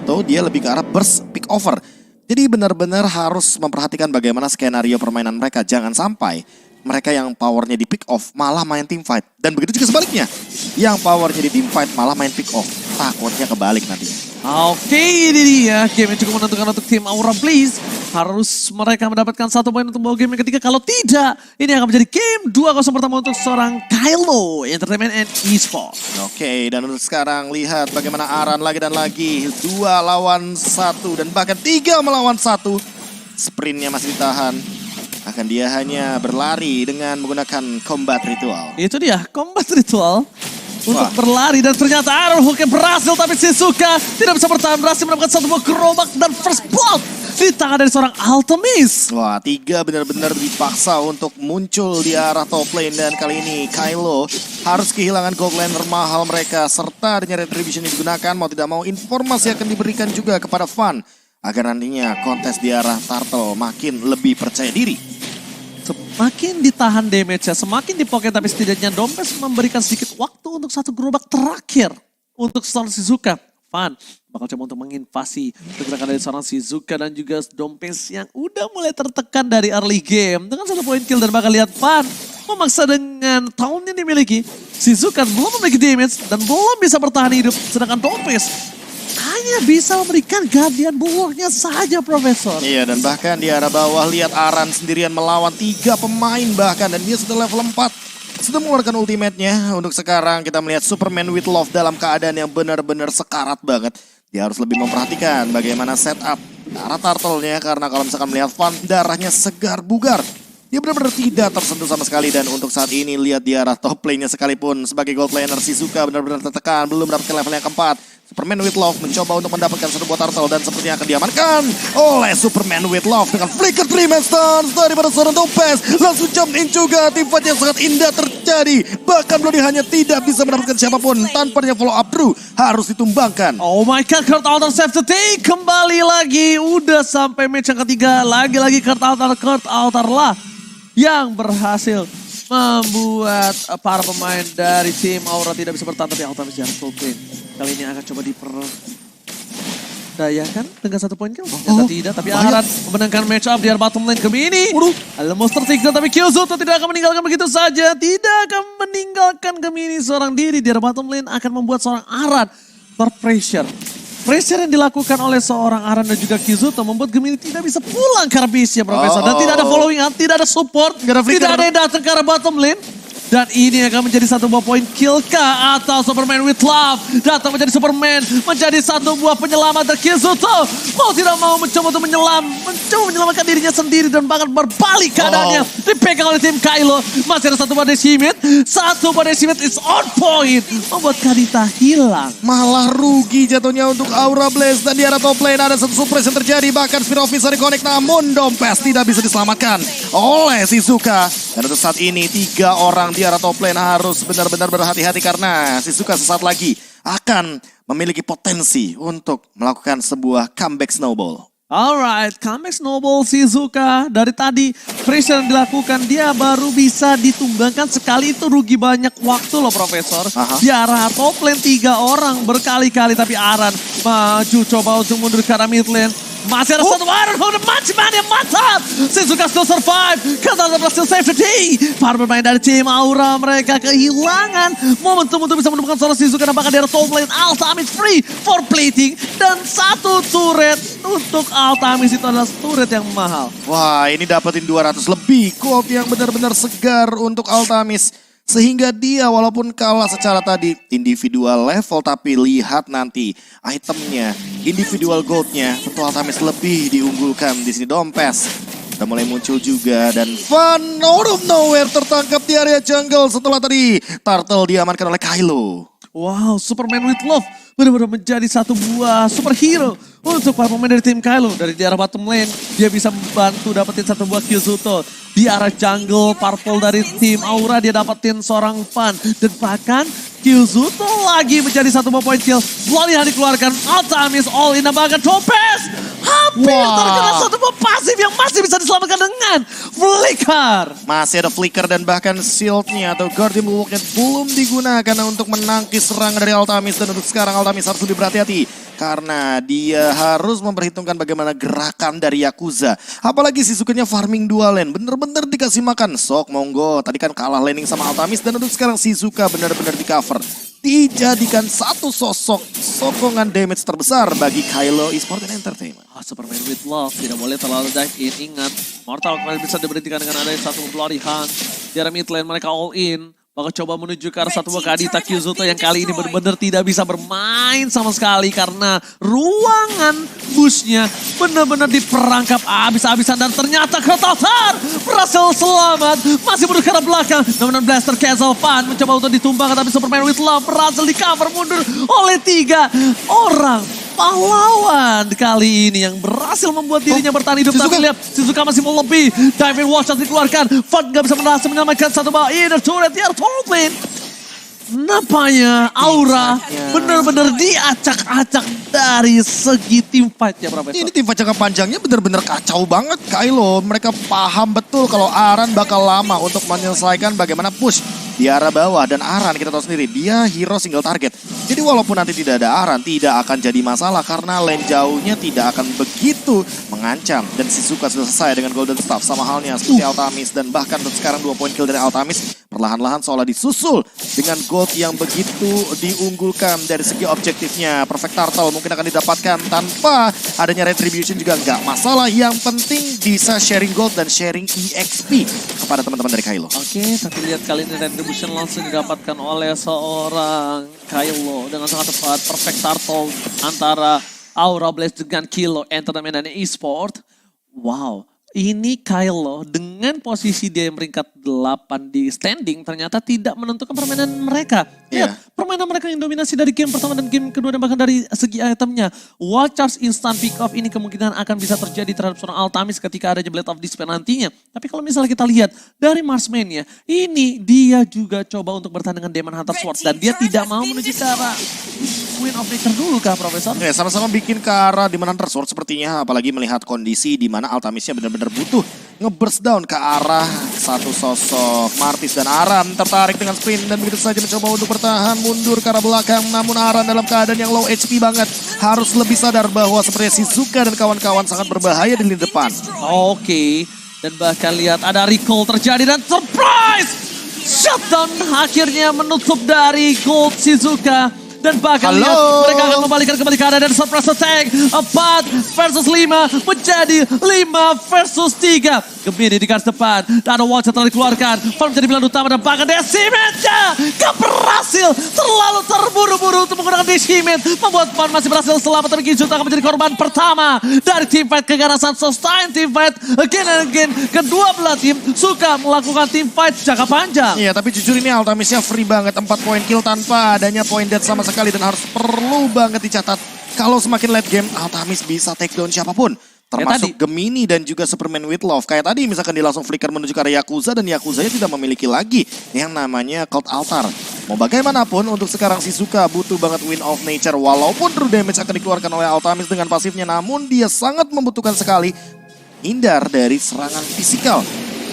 atau dia lebih ke arah burst pick over. Jadi benar-benar harus memperhatikan bagaimana skenario permainan mereka. Jangan sampai mereka yang powernya di pick off malah main team fight. Dan begitu juga sebaliknya. Yang powernya di team fight malah main pick off. Takutnya kebalik nantinya. Oke, ini dia game yang cukup menentukan untuk tim Aura Blaze. Harus mereka mendapatkan 1 poin untuk bawa game yang ketiga. Kalau tidak, ini akan menjadi game 2-0 pertama untuk seorang Kylo Entertainment and Esports. Oke, dan untuk sekarang lihat bagaimana Aran lagi dan lagi. 2 lawan 1 dan bahkan 3 melawan 1. Sprintnya masih ditahan. Akan dia hanya berlari dengan menggunakan combat ritual. Itu dia, combat ritual. Untuk berlari dan ternyata Iron Hook yang berhasil, tapi Shizuka tidak bisa bertahan, berhasil mendapatkan 1 buah gerobak dan first blood di tangan dari seorang Altemis. Wah, 3 benar-benar dipaksa untuk muncul di arah top lane dan kali ini Kylo harus kehilangan gold laner mahal mereka serta dengan retribution yang digunakan mau tidak mau informasi akan diberikan juga kepada Fan agar nantinya kontes di arah Turtle makin lebih percaya diri. Semakin ditahan damage-nya, semakin dipoket, tapi setidaknya Dompes memberikan sedikit waktu untuk 1 gerobak terakhir untuk seorang Shizuka. Fan bakal coba untuk menginvasi pergerakan dari seorang Shizuka dan juga Dompes yang udah mulai tertekan dari early game dengan 1 poin kill. Dan bakal lihat Fan memaksa dengan tahun yang dimiliki. Shizuka belum memiliki damage dan belum bisa bertahan hidup, sedangkan Dompes hanya bisa memberikan Guardian Bulwark-nya saja, Profesor. Iya, dan bahkan di arah bawah lihat Aran sendirian melawan 3 pemain bahkan. Dan dia sudah level 4. Sudah mengeluarkan ultimate-nya. Untuk sekarang kita melihat Superman with Love dalam keadaan yang benar-benar sekarat banget. Dia harus lebih memperhatikan bagaimana setup arah turtle-nya. Karena kalau misalkan melihat Fan, darahnya segar bugar. Dia benar-benar tidak tersentuh sama sekali. Dan untuk saat ini lihat di arah top lane-nya sekalipun sebagai gold laner Shizuka benar-benar tertekan. Belum mendapatkan level yang keempat. Superman with Love mencoba untuk mendapatkan 1 buah turtle dan sepertinya akan diamankan oleh Superman with Love dengan flicker 3-man stance daripada seorang Dompes. Langsung jump in juga, tim fight yang sangat indah terjadi. Bahkan Bloody hanya tidak bisa mendapatkan siapapun tanpa follow up through harus ditumbangkan. Oh my god, Kurt Altar save the day kembali lagi. Udah sampai match yang ketiga, lagi-lagi Kurt Altar lah yang berhasil membuat para pemain dari tim Aura tidak bisa bertahan, tapi Altamis jarang full clean. Kali ini akan coba diperdayakan dengan 1 poin kill. Ternyata tidak, tapi Aran memenangkan match up di arah bottom lane Gemini. Ada monster tiga, tapi Kyozuto tidak akan meninggalkan begitu saja. Tidak akan meninggalkan Gemini seorang diri di arah bottom lane akan membuat seorang Aran terpressure. Pressure yang dilakukan oleh seorang Aran dan juga Kyozuto membuat Gemini tidak bisa pulang ke arah base-nya, Profesor. Dan tidak ada following up, tidak ada support, tidak ada yang datang ke arah bottom lane. Dan ini akan menjadi 1 buah poin kill kah atau Superman with Love datang menjadi Superman, menjadi 1 buah penyelamat dari Kyozuto. Mau tidak mau mencoba untuk mencoba menyelamatkan dirinya sendiri dan bahkan berbalik keadaannya. Dipegang oleh tim Kylo. Masih ada 1 buah decimate. 1 buah decimate is on point. Membuat Kadita hilang. Malah rugi jatuhnya untuk Aura Blaze. Dan di arah top lane ada 1 surprise yang terjadi. Bahkan Spear of Visa reconnect namun Dompes tidak bisa diselamatkan oleh Shizuka. Dan untuk saat ini 3 orang di arah top lane harus benar-benar berhati-hati karena Shizuka sesaat lagi akan memiliki potensi untuk melakukan sebuah comeback snowball. Alright, comeback snowball Shizuka. Dari tadi pressure yang dilakukan dia baru bisa ditumbangkan sekali, itu rugi banyak waktu loh, Profesor. Di arah top lane 3 orang berkali-kali, tapi Aran maju coba untuk mundur ke arah mid lane. Masih ada 1 Iron Hook dan matchman yang mantap. Shizuka still survive. Kata berhasil save the day. Para pemain dari tim Aura mereka kehilangan momentum untuk bisa menemukan seorang Shizuka. Dan bahkan di arah top lane Altamis free for plating. Dan 1 turret untuk Altamis itu adalah turret yang mahal. Wah, ini dapetin 200 lebih gold yang benar-benar segar untuk Altamis. Sehingga dia walaupun kalah secara tadi individual level, tapi lihat nanti itemnya, individual goldnya, tentu Altamis lebih diunggulkan. Di sini Dompes udah mulai muncul juga dan Fan out of nowhere tertangkap di area jungle setelah tadi Turtle diamankan oleh Kylo. Wow, Superman with Love benar-benar menjadi 1 buah superhero untuk para pemain dari tim Kylo. Dari di arah bottom lane, dia bisa membantu dapetin 1 buah Kyozuto. Di arah jungle, purple dari tim Aura, dia dapetin seorang Fan. Dan bahkan Kyozuto lagi menjadi 1 buah point kill. Bloody Hand dikeluarkan, Altamis all in, bahkan Dompes hampir terkena 1 buah pasif yang masih bisa diselamatkan dengan flicker. Masih ada flicker dan bahkan shieldnya atau Guardian Bulwark-nya belum digunakan untuk menangkis serangan dari Altamis. Dan untuk sekarang Altamis harus lebih berhati-hati karena dia harus memperhitungkan bagaimana gerakan dari Yakuza. Apalagi Shizuka-nya farming 2 lane, bener-bener dikasih makan. Sok monggo, tadi kan kalah laning sama Altamis dan untuk sekarang Shizuka bener-bener di cover. Dijadikan satu sosok sokongan damage terbesar bagi Kylo Esports and Entertainment. Superman with Love tidak boleh terlalu dive in. Ingat, Mortal kemarin bisa diberhentikan dengan adanya satu Bloody Hunt. Di area mid lane mereka all in. Bakal coba menuju ke arah satu buah Kadita Kyuzoto yang kali ini benar-benar tidak bisa bermain sama sekali karena ruangan busnya benar-benar diperangkap habis-habisan dan ternyata Krotaltar berhasil selamat, masih menuju ke arah belakang. Namun Blaster Castle Fan mencoba untuk ditumbangkan tapi Superman with Love berhasil di cover mundur oleh 3 orang. Pahlawan kali ini yang berhasil membuat dirinya bertahan hidup. Tapi lihat Shizuka masih mau lebih. Diving Watch dikeluarkan. Fun gak bisa berhasil menyelamatkan satu bawah. Inner turret di top lane. Nampaknya Aura benar-benar diacak-acak dari segi team fight ya Profesor. Ini tim fight jangka panjangnya benar-benar kacau banget Kylo. Mereka paham betul kalau Aran bakal lama untuk menyelesaikan bagaimana push di arah bawah. Dan Aran kita tahu sendiri dia hero single target. Jadi walaupun nanti tidak ada Aran tidak akan jadi masalah karena lane jauhnya tidak akan begitu mengancam. Dan Shizuka sudah selesai dengan Golden Staff sama halnya seperti Altamis. Dan bahkan untuk sekarang 2 poin kill dari Altamis perlahan-lahan seolah disusul dengan gold yang begitu diunggulkan dari segi objektifnya. Perfect Turtle mungkin akan didapatkan tanpa adanya retribution juga nggak masalah. Yang penting bisa sharing gold dan sharing EXP kepada teman-teman dari Kylo. Oke, tapi lihat kali ini retribution langsung didapatkan oleh seorang Kylo dengan sangat tepat. Perfect Turtle antara Aura Blaze dengan Kilo Entertainment dan Esport. Wow. Ini Kylo dengan posisi dia yang peringkat 8 di standing ternyata tidak menentukan permainan mereka. Lihat, permainan mereka yang dominasi dari game pertama dan game kedua dan bahkan dari segi itemnya. Wild Charge Instant Pick Off ini kemungkinan akan bisa terjadi terhadap seorang Altamis ketika ada Blade of Despair nantinya. Tapi kalau misalnya kita lihat dari Marksman-nya, ini dia juga coba untuk bertahan dengan Demon Hunter Swords dan dia tidak mau menuju ke arah Wind of Nature dulu kah Profesor? Ya, sama-sama bikin ke arah Demon Hunter Sword sepertinya, apalagi melihat kondisi di mana Altamisnya benar-benar butuh nge-burst down ke arah satu sosok. Martis dan Aran tertarik dengan sprint dan begitu saja mencoba untuk bertahan mundur ke arah belakang. Namun Aran dalam keadaan yang low HP banget. Harus lebih sadar bahwa seperti Shizuka dan kawan-kawan sangat berbahaya di lini depan. Oke, dan bahkan lihat ada recall terjadi dan surprise! Shutdown akhirnya menutup dari Gold Shizuka. Dan bahkan lihat mereka akan membalikan kembali keadaan dan surprise attack 4 versus 5 menjadi 5 versus 3. Gemini di garis depan, dan ada watch yang telah dikeluarkan. Farm menjadi pilihan utama dan bahkan Decimate'nya gak berhasil, terlalu terburu-buru untuk menggunakan Decimate. Membuat Farm masih berhasil selamat, tapi Kijut akan menjadi korban pertama dari teamfight keganasan sustain teamfight again and again. Kedua belah tim suka melakukan teamfight jangka panjang. Iya, tapi jujur ini Altamisnya free banget, 4 poin kill tanpa adanya poin dead sama sekali dan harus perlu banget dicatat. Kalau semakin late game, Altamis bisa take down siapapun. Termasuk Gemini dan juga Superman with Love. Kayak tadi misalkan dia langsung flicker menuju ke arah Yakuza dan Yakuzanya tidak memiliki lagi yang namanya Cult Altar. Mau bagaimanapun untuk sekarang Shizuka butuh banget Wind of Nature. Walaupun true damage akan dikeluarkan oleh Altamis dengan pasifnya, namun dia sangat membutuhkan sekali hindar dari serangan fisikal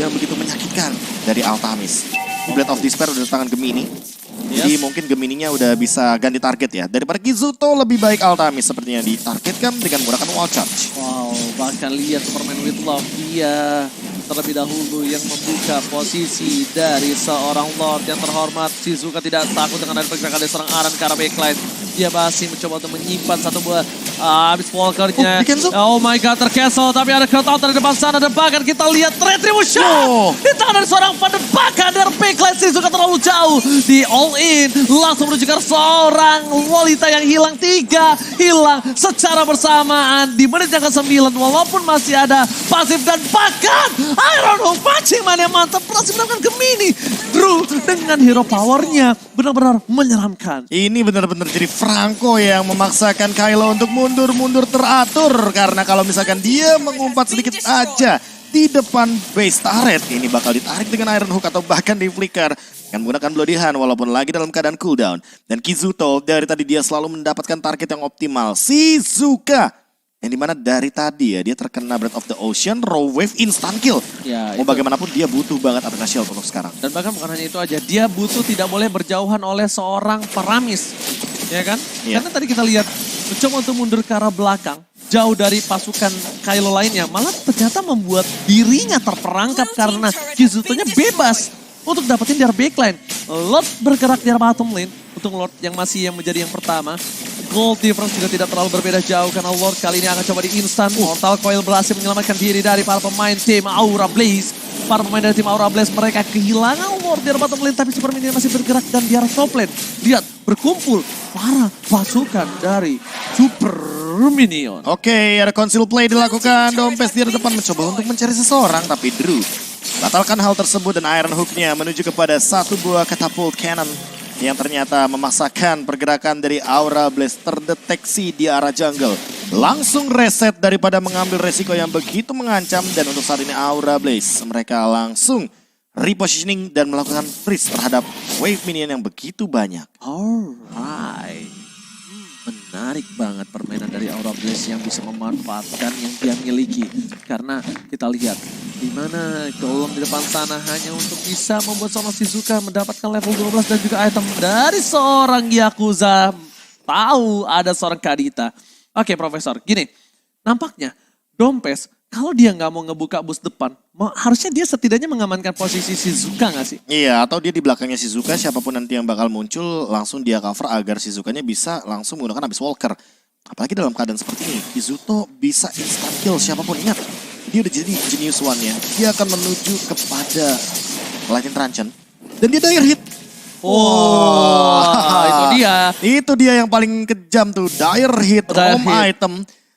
yang begitu menyakitkan dari Altamis. Blade of Despair udah di tangan Gemini. Jadi mungkin Gemininya udah bisa ganti target ya. Daripada Kizuto lebih baik Altamis sepertinya ditargetkan dengan menggunakan wall charge. Wow, bahkan lihat Superman with Love dia terlebih dahulu yang membuka posisi dari seorang Lord yang terhormat. Shizuka tidak takut dengan ada pergerakan dari seorang Aran ke arah backline. Dia masih mencoba untuk menyimpan satu buah habis walkernya. Oh my god, tercancel. Tapi ada crowd out dari depan sana. Dan bahkan kita lihat retribution di tangan dari seorang Van. Dan bahkan dari backline Shizuka terlalu jauh. Di all in. Langsung menuju ke seorang Lolita yang hilang 3. Hilang secara bersamaan di menit yang ke-9. Walaupun masih ada pasif dan bahkan Iron Hook pancing man yang mantap. Berhasil melakukan Gemini. Drew dengan hero powernya benar-benar menyeramkan. Ini benar-benar jadi Franco yang memaksakan Kylo untuk mundur-mundur teratur. Karena kalau misalkan dia mengumpat sedikit aja di depan base turret, ini bakal ditarik dengan Iron Hook atau bahkan di flicker. Yang menggunakan Bloody Hand walaupun lagi dalam keadaan cooldown. Dan Kizuto dari tadi dia selalu mendapatkan target yang optimal. Shizuka. Yang dimana dari tadi ya dia terkena Breath of the Ocean, Raw Wave, instant kill. Ya, mau bagaimanapun dia butuh banget Arena Shield untuk sekarang. Dan bahkan bukan hanya itu aja, dia butuh tidak boleh berjauhan oleh seorang Paramis. Ya kan? Iya. Karena tadi kita lihat mencoba untuk mundur ke arah belakang, jauh dari pasukan Kylo lainnya, malah ternyata membuat dirinya terperangkap karena Kizuto-nya bebas untuk dapetin di arah backline. Lord bergerak di arah bottom lane untuk Lord yang masih menjadi yang pertama. Gold difference juga tidak terlalu berbeda jauh karena Lord kali ini akan coba di instant. Mortal Coil berhasil menyelamatkan diri dari para pemain tim Aura Blaze. Para pemain dari tim Aura Blaze mereka kehilangan Lord di arah bottom lane, tapi Super Minion masih bergerak dan di arah top lane. Lihat, berkumpul para pasukan dari Super Minion. Oke, ada conceal play dilakukan. Dompes di depan mencoba untuk mencari seseorang, tapi Drew batalkan hal tersebut dan Iron Hook-nya menuju kepada satu buah catapult cannon yang ternyata memaksakan pergerakan dari Aura Blaze terdeteksi di arah jungle. Langsung reset daripada mengambil resiko yang begitu mengancam, dan untuk saat ini Aura Blaze mereka langsung repositioning dan melakukan freeze terhadap wave minion yang begitu banyak. Alright. Menarik banget permainan dari Aura Blaze yang bisa memanfaatkan yang dia miliki. Karena kita lihat di mana Golem di depan sana hanya untuk bisa membuat seorang Shizuka mendapatkan level 12 dan juga item dari seorang Yakuza. Tahu ada seorang Kadita. Oke Profesor, gini. Nampaknya Dompes kalau dia nggak mau ngebuka bus depan, harusnya dia setidaknya mengamankan posisi Shizuka nggak sih? Iya, atau dia di belakangnya Shizuka, siapapun nanti yang bakal muncul langsung dia cover agar Shizukanya bisa langsung menggunakan Abyss Walker. Apalagi dalam keadaan seperti ini, Kizuto bisa instant kill siapapun. Ingat, dia udah jadi Genius One-nya. Dia akan menuju kepada Lightning Truncheon dan dia dire hit. Itu dia. Itu dia yang paling kejam tuh, dire hit, Dire home hit. item.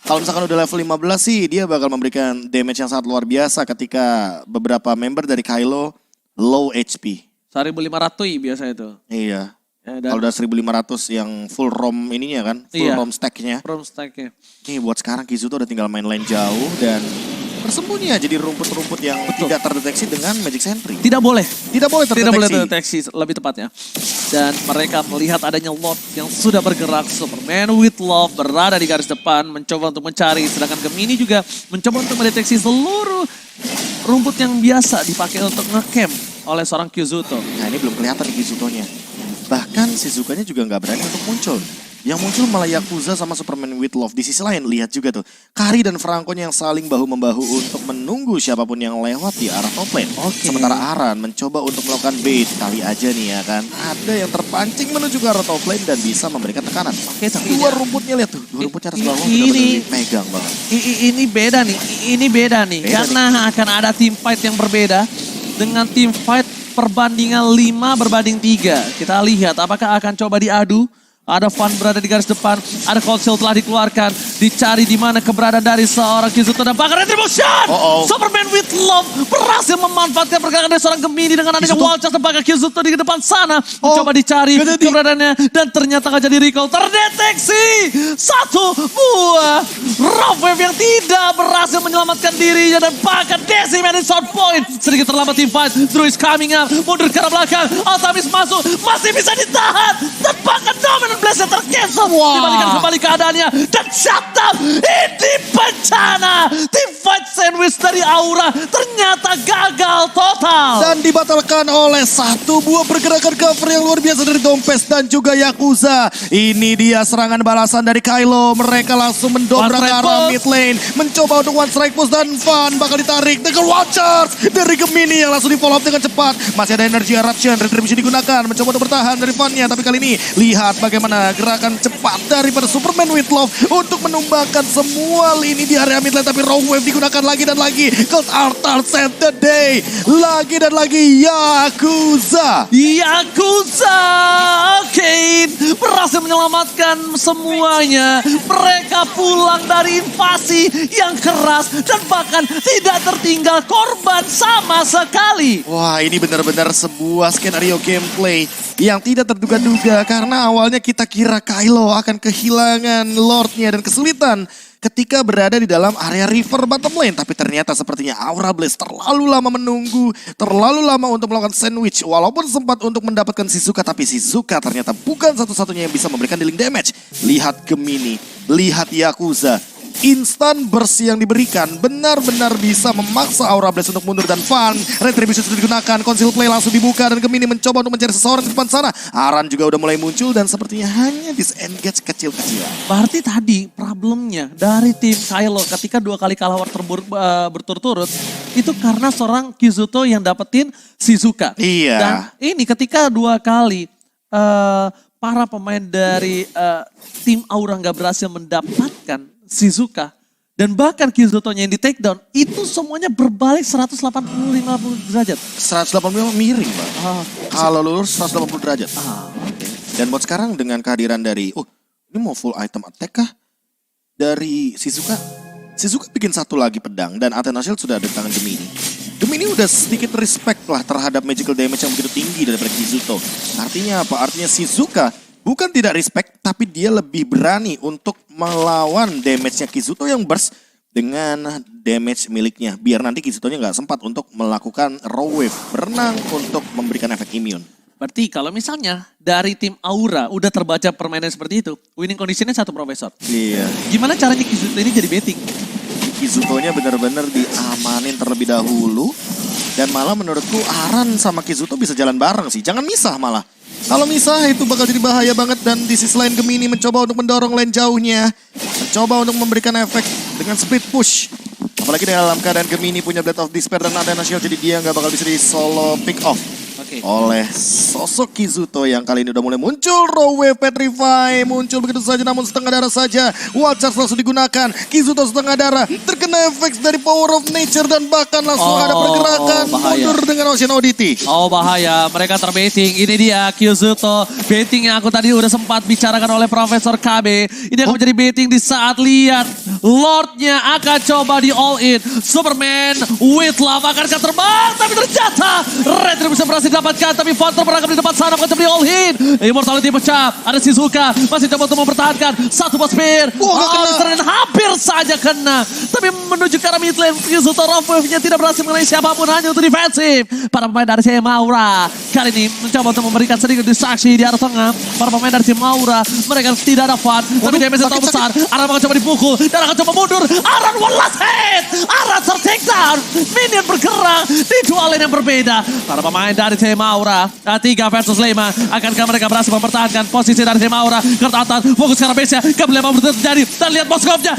Kalau misalkan udah level 15 sih, dia bakal memberikan damage yang sangat luar biasa ketika beberapa member dari Kylo low HP. 1500 biasa itu. Iya. Ya, dan Kalau udah 1500 yang full ROM ininya kan, full Iya. ROM stacknya. from stack-nya. Nih buat sekarang Kizuto udah tinggal main lane jauh dan bersembunyi aja di rumput-rumput yang tidak terdeteksi dengan Magic Sentry. Tidak boleh. Tidak boleh terdeteksi. Tidak boleh terdeteksi lebih tepatnya. Dan mereka melihat adanya Lord yang sudah bergerak. Superman with Love berada di garis depan mencoba untuk mencari. Sedangkan Gemini juga mencoba untuk mendeteksi seluruh rumput yang biasa dipakai untuk ngecamp oleh seorang Kizuto. Nah ini belum kelihatan nih Kizutonya. Bahkan Shizukanya juga nggak berani untuk muncul. Yang muncul malah Yakuza sama Superman with Love. Di sisi lain lihat juga tuh Kari dan Franco-nya yang saling bahu-membahu untuk menunggu siapapun yang lewat di arah top lane. Oke. Sementara Aran mencoba untuk melakukan bait. Kali aja nih ya kan. Ada yang terpancing menuju ke arah top lane dan bisa memberikan tekanan. Oke, tapi Dua rumputnya lihat tuh. Dua rumputnya atas bawah ini- benar-benar dipegang banget. Ini beda nih, ini beda nih. Beda Karena akan ada team fight yang berbeda dengan team fight perbandingan 5 berbanding 3. Kita lihat apakah akan coba diadu. Ada Van berada di garis depan, ada Conceal telah dikeluarkan, dicari di mana keberadaan dari seorang Kizuto dan bahkan Retribution. Superman with Love berhasil memanfaatkan pergerakan dari seorang Gemini dengan adanya wall charge dan bahkan Kizuto di depan sana mencoba dicari gak jadi. keberadaannya dan ternyata gak jadi recall. Terdeteksi satu buah Rough Wave yang tidak berhasil menyelamatkan dirinya dan bahkan decimated shot point. Sedikit terlambat team fight, Drew is coming up, mundur ke arah belakang, Altamis masuk, masih bisa ditahan dan bahkan Dominant Blast tercancel. Dibalikan kembali keadaannya dan shut up. Ini bencana. Team fight sandwich dari Aura ternyata gagal total. Dan dibatalkan oleh satu buah pergerakan cover yang luar biasa dari Dompes dan juga Yakuza. Ini dia serangan balasan dari Kylo. Mereka langsung mendobrak One strike arah push. mid lane. Mencoba untuk one strike push dan Van bakal ditarik dengan one charge dari Gemini yang langsung di follow up dengan cepat. Masih ada energi eruption, retribution digunakan. Mencoba untuk bertahan dari Van-nya. Tapi kali ini lihat bagaimana gerakan cepat daripada Superman with Love untuk menumbangkan semua lini di area mid lane. Tapi Rogue Wave digunakan lagi dan lagi. Cause Arthur set the day. Lagi dan lagi Yakuza. Yakuza, oke, berhasil menyelamatkan semuanya. Mereka pulang dari invasi yang keras dan bahkan tidak tertinggal korban sama sekali. Wah, ini benar-benar sebuah skenario gameplay yang tidak terduga-duga karena awalnya kita kira Kylo akan kehilangan Lordnya dan kesulitan ketika berada di dalam area river bottom lane. Tapi ternyata sepertinya Aura Blaze terlalu lama menunggu, terlalu lama untuk melakukan sandwich. Walaupun sempat untuk mendapatkan Shizuka, tapi Shizuka ternyata bukan satu-satunya yang bisa memberikan dealing damage. Lihat Gemini, lihat Yakuza. instant burst yang diberikan benar-benar bisa memaksa Aura Blast untuk mundur dan fun. Retribution sudah digunakan, conceal play langsung dibuka dan Gemini mencoba untuk mencari seseorang di depan sana. Aran juga udah mulai muncul dan sepertinya hanya disengage kecil-kecilan. Berarti tadi problemnya dari tim Kylo ketika 2 kali kalah berturut-turut itu karena seorang Kizuto yang dapetin Shizuka. Iya. Dan ini ketika 2 kali para pemain dari tim Aura nggak berhasil mendapatkan Shizuka dan bahkan Kizuto-nya yang di take down itu semuanya berbalik 150 derajat. 180 miring, Bang. Kalau lurus 180 derajat. Oke. Dan buat sekarang dengan kehadiran dari, ini mau full item attack kah? Dari Shizuka. Shizuka bikin satu lagi pedang dan Athena Shield sudah ada di tangan Gemini. Gemini udah sedikit respect lah terhadap magical damage yang begitu tinggi daripada Kizuto. Artinya apa? Artinya Shizuka bukan tidak respect, tapi dia lebih berani untuk melawan damage-nya Kizuto yang burst dengan damage miliknya. Biar nanti Kizuto-nya nggak sempat untuk melakukan raw wave, berenang untuk memberikan efek immune. Berarti kalau misalnya dari tim Aura udah terbaca permainan seperti itu, winning conditionnya 1 profesor. Iya. Gimana caranya Kizuto ini jadi betting? Kizuto-nya benar-benar diamanin terlebih dahulu. Dan malah menurutku Aran sama Kizuto bisa jalan bareng sih. Jangan misah malah. Kalau misah itu bakal jadi bahaya banget. Dan di sisi lain Gemini mencoba untuk mendorong lane jauhnya. Mencoba untuk memberikan efek dengan split push. Apalagi dalam keadaan Gemini punya Blade of Despair dan Athena Shield. Jadi dia nggak bakal bisa di solo pick off oleh sosok Kizuto yang kali ini udah mulai muncul. Raw Wave Petrify muncul begitu saja namun setengah darah saja. Wild Charge langsung digunakan. Kizuto setengah darah terkena efek dari Power of Nature dan bahkan langsung ada pergerakan mundur dengan Ocean Oddity. Bahaya, mereka terbaiting. Ini dia Kizuto. Baiting yang aku tadi udah sempat bicarakan oleh Profesor KB. Ini akan menjadi baiting di saat lihat Lordnya akan coba di all in. Superman with love akankah terbang, tapi ternyata Retribution berhasil didapatkan, tapi Phantom berangkat di depan sana akan coba di all in. Immortality pecah, ada Shizuka masih coba untuk mempertahankan satu bot spear. Dan hampir saja kena, tapi menuju ke arah mid lane. Kizuto rough wave-nya tidak berhasil mengenai siapapun, hanya untuk defensif. Para pemain dari tim Aura kali ini mencoba untuk memberikan sedikit distraksi di arah tengah. Para pemain dari tim Aura mereka tidak ada fun, tapi damage terlalu besar. Aran akan coba dipukul dan akan coba mundur. Aran one last hit, Aran ter-take down. Minion bergerak di 2 lane yang berbeda. Para pemain dari tim Aura 3 versus 5. Akankah mereka berhasil mempertahankan posisi dari tim Aura? Kertatan fokus ke arah base-nya, kembali apa yang terjadi. Dan lihat Moskov-nya,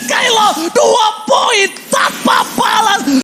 Kylo 2 poin tanpa balas.